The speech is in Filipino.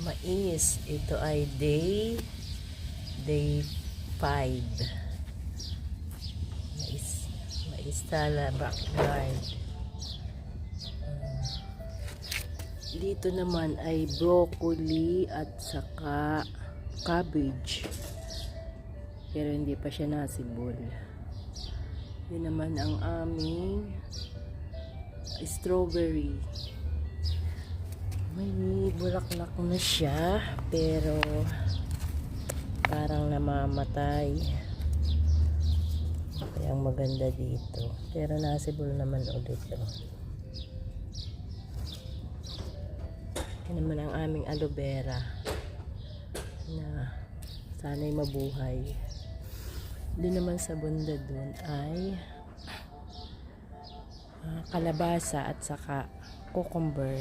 Mais. Ito ay day 5. Mais tala backyard. Dito naman ay broccoli at saka cabbage. Pero hindi pa siya nasibol. Yun naman ang aming strawberry. May bulaklak na siya, pero parang namamatay. Kaya ang maganda dito. Pero nasibol naman ulit. Yan naman ang aming aloe vera na sana'y mabuhay. Doon naman sa bunda doon ay kalabasa at saka cucumber.